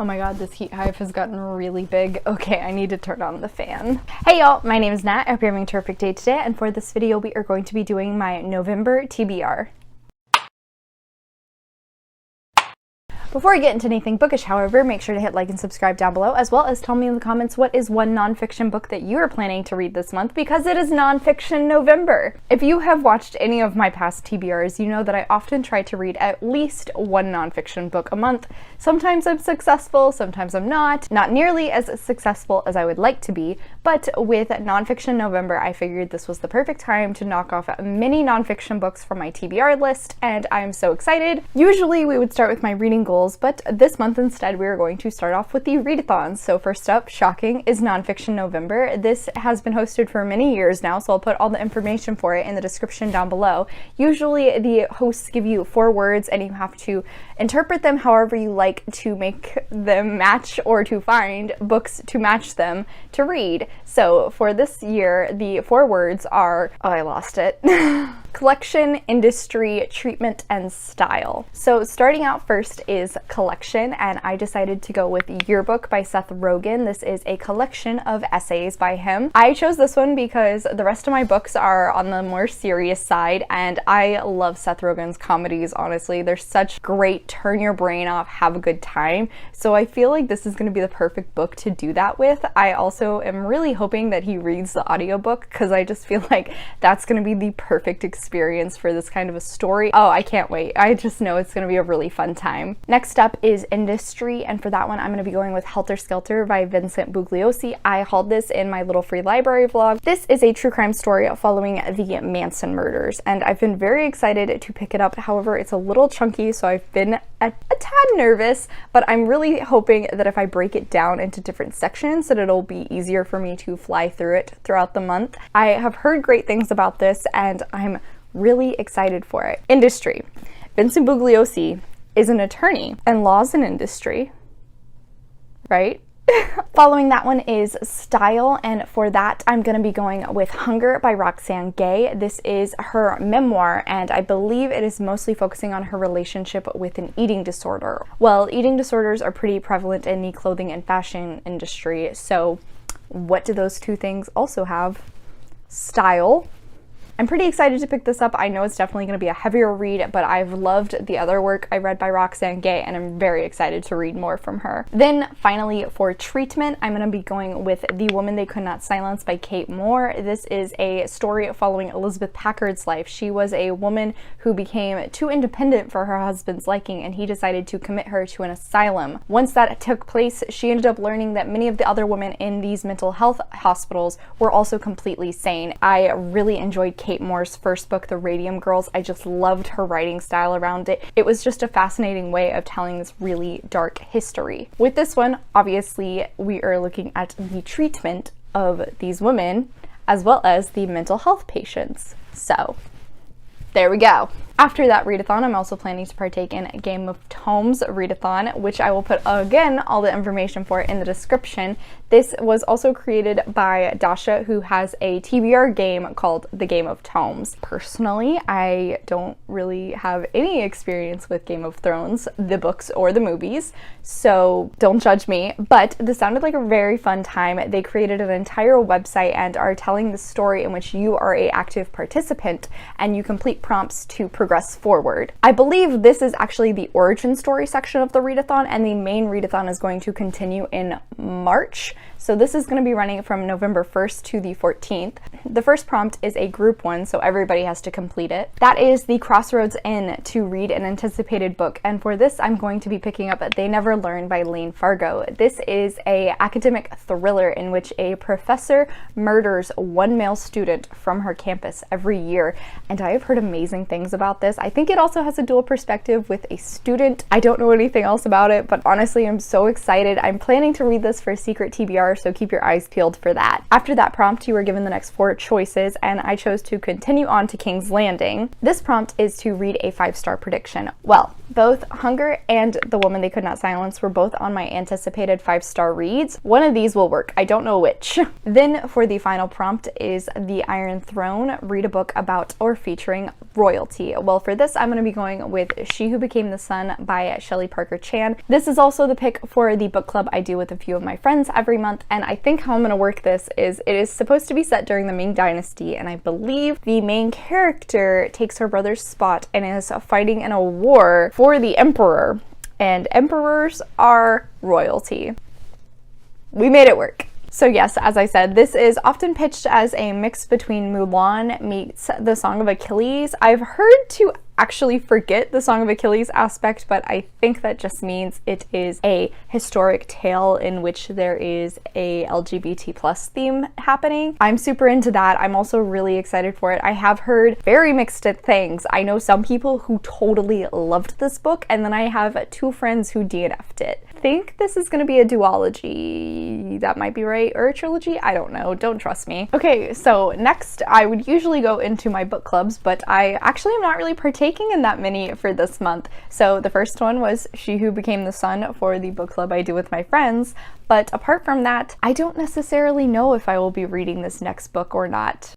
Oh my god, this heat hive has gotten really big. Okay, I need to turn on the fan. Hey y'all, my name is Nat. I hope you're having a terrific day today, and for this video we are going to be doing my November TBR. Before I get into anything bookish, however, make sure to hit like and subscribe down below, as well as tell me in the comments what is one nonfiction book that you are planning to read this month, because it is Nonfiction November. If you have watched any of my past TBRs, you know that I often try to read at least one nonfiction book a month. Sometimes I'm successful, sometimes I'm not nearly as successful as I would like to be, but with Nonfiction November, I figured this was the perfect time to knock off many nonfiction books from my TBR list, and I'm so excited. Usually we would start with my reading goals, but this month instead we are going to start off with the readathons. So first up, shocking, is Nonfiction November. This has been hosted for many years now, so I'll put all the information for it in the description down below. Usually the hosts give you 4 words and you have to interpret them however you like to make them match, or to find books to match them to read. So for this year, the 4 words are, oh, I lost it. Collection, industry, treatment, and style. So starting out first is collection, and I decided to go with Yearbook by Seth Rogen. This is a collection of essays by him. I chose this one because the rest of my books are on the more serious side, and I love Seth Rogen's comedies, honestly. They're such great turn your brain off, have a good time. So I feel like this is going to be the perfect book to do that with. I also am really hoping that he reads the audiobook, because I just feel like that's going to be the perfect experience for this kind of a story. Oh, I can't wait. I just know it's going to be a really fun time. Next up is industry, and for that one I'm going to be going with Helter Skelter by Vincent Bugliosi. I hauled this in my little free library vlog. This is a true crime story following the Manson murders, and I've been very excited to pick it up. However, it's a little chunky, so I've been a tad nervous, but I'm really hoping that if I break it down into different sections that it'll be easier for me to fly through it throughout the month. I have heard great things about this and I'm really excited for it. Industry. Vincent Bugliosi is an attorney and law's an industry, right? Following that one is style, and for that I'm going to be going with Hunger by Roxane Gay. This is her memoir, and I believe it is mostly focusing on her relationship with an eating disorder. Well, eating disorders are pretty prevalent in the clothing and fashion industry, so what do those two things also have? Style. I'm pretty excited to pick this up. I know it's definitely going to be a heavier read, but I've loved the other work I read by Roxane Gay, and I'm very excited to read more from her. Then finally, for treatment, I'm going to be going with The Woman They Could Not Silence by Kate Moore. This is a story following Elizabeth Packard's life. She was a woman who became too independent for her husband's liking, and he decided to commit her to an asylum. Once that took place, she ended up learning that many of the other women in these mental health hospitals were also completely sane. I really enjoyed Kate Moore's first book, The Radium Girls. I just loved her writing style around it. It was just a fascinating way of telling this really dark history. With this one, obviously, we are looking at the treatment of these women as well as the mental health patients. So there we go. After that readathon, I'm also planning to partake in a Game of Tomes readathon, which I will put, again, all the information for in the description. This was also created by Dasha, who has a TBR game called The Game of Tomes. Personally, I don't really have any experience with Game of Thrones, the books or the movies, so don't judge me, but this sounded like a very fun time. They created an entire website and are telling the story in which you are an active participant and you complete prompts to progress forward. I believe this is actually the origin story section of the readathon, and the main readathon is going to continue in March. So this is going to be running from November 1st to the 14th. The first prompt is a group one, so everybody has to complete it. That is the Crossroads Inn to read an anticipated book, and for this I'm going to be picking up They Never Learn by Lane Fargo. This is an academic thriller in which a professor murders one male student from her campus every year, and I have heard amazing things about this. I think it also has a dual perspective with a student. I don't know anything else about it, but honestly I'm so excited. I'm planning to read this for a secret TBR, so keep your eyes peeled for that. After that prompt, you were given the next 4 choices, and I chose to continue on to King's Landing. This prompt is to read a 5-star prediction. Well, both Hunger and The Woman They Could Not Silence were both on my anticipated 5-star reads. One of these will work, I don't know which. Then for the final prompt is The Iron Throne, read a book about or featuring royalty. Well, well for this, I'm going to be going with She Who Became the Sun by Shelley Parker Chan. This is also the pick for the book club I do with a few of my friends every month, and I think how I'm going to work this is it is supposed to be set during the Ming Dynasty, and I believe the main character takes her brother's spot and is fighting in a war for the emperor, and emperors are royalty. We made it work. So yes, as I said, this is often pitched as a mix between Mulan meets the Song of Achilles. I've heard to actually forget the Song of Achilles aspect, but I think that just means it is a historic tale in which there is a LGBT plus theme happening. I'm super into that. I'm also really excited for it. I have heard very mixed things. I know some people who totally loved this book, and then I have two friends who DNF'd it. I think this is going to be a duology. That might be right, or a trilogy. I don't know. Don't trust me. Okay, so next I would usually go into my book clubs, but I actually am not really partaking in that many for this month. So the first one was She Who Became the Sun for the book club I do with my friends. But apart from that, I don't necessarily know if I will be reading this next book or not.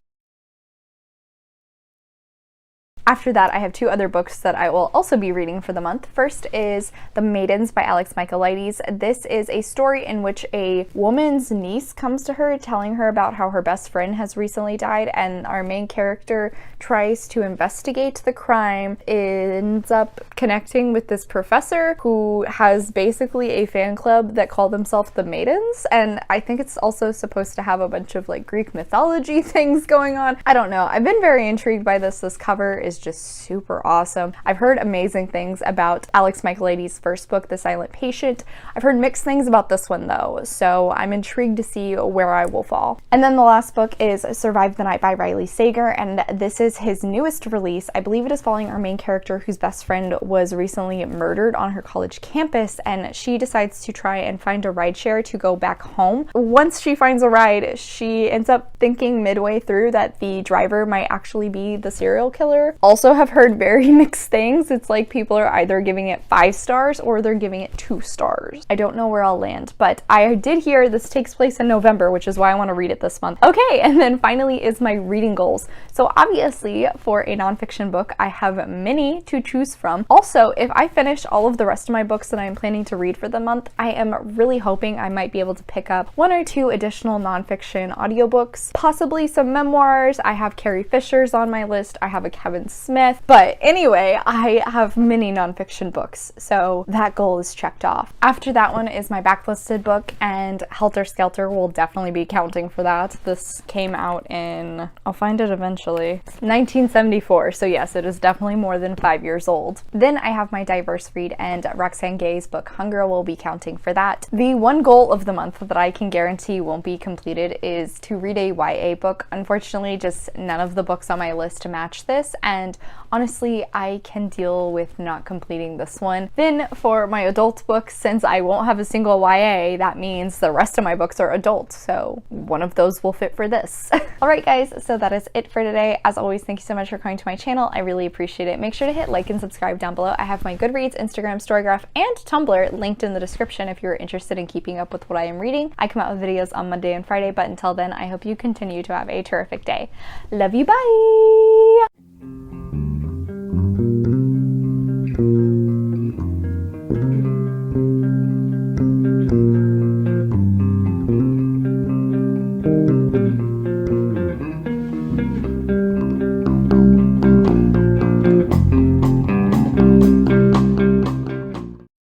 After that, I have two other books that I will also be reading for the month. First is The Maidens by Alex Michaelides. This is a story in which a woman's niece comes to her telling her about how her best friend has recently died, and our main character tries to investigate the crime, ends up connecting with this professor who has basically a fan club that call themselves the Maidens, and I think it's also supposed to have a bunch of like Greek mythology things going on. I don't know. I've been very intrigued by this. This cover is just super awesome. I've heard amazing things about Alex Michaelides' first book, The Silent Patient. I've heard mixed things about this one though, so I'm intrigued to see where I will fall. And then the last book is Survive the Night by Riley Sager, and this is his newest release. I believe it is following our main character whose best friend was recently murdered on her college campus, and she decides to try and find a rideshare to go back home. Once she finds a ride, she ends up thinking midway through that the driver might actually be the serial killer. Also have heard very mixed things. It's like people are either giving it 5 stars or they're giving it 2 stars. I don't know where I'll land, but I did hear this takes place in November, which is why I want to read it this month. Okay, and then finally is my reading goals. So obviously for a nonfiction book, I have many to choose from. Also, if I finish all of the rest of my books that I'm planning to read for the month, I am really hoping I might be able to pick up 1 or 2 additional nonfiction audiobooks, possibly some memoirs. I have Carrie Fisher's on my list. I have a Kevin Smith. But anyway, I have many nonfiction books, so that goal is checked off. After that one is my backlisted book, and Helter Skelter will definitely be counting for that. This came out in, I'll find it eventually, 1974, so yes, it is definitely more than 5 years old. Then I have my diverse read, and Roxane Gay's book Hunger will be counting for that. The one goal of the month that I can guarantee won't be completed is to read a YA book. Unfortunately, just none of the books on my list match this, and honestly, I can deal with not completing this one. Then for my adult books, since I won't have a single YA, that means the rest of my books are adult, so one of those will fit for this. Alright guys, so that is it for today. As always, thank you so much for coming to my channel. I really appreciate it. Make sure to hit like and subscribe down below. I have my Goodreads, Instagram, Storygraph, and Tumblr linked in the description if you're interested in keeping up with what I am reading. I come out with videos on Monday and Friday, but until then, I hope you continue to have a terrific day. Love you, bye!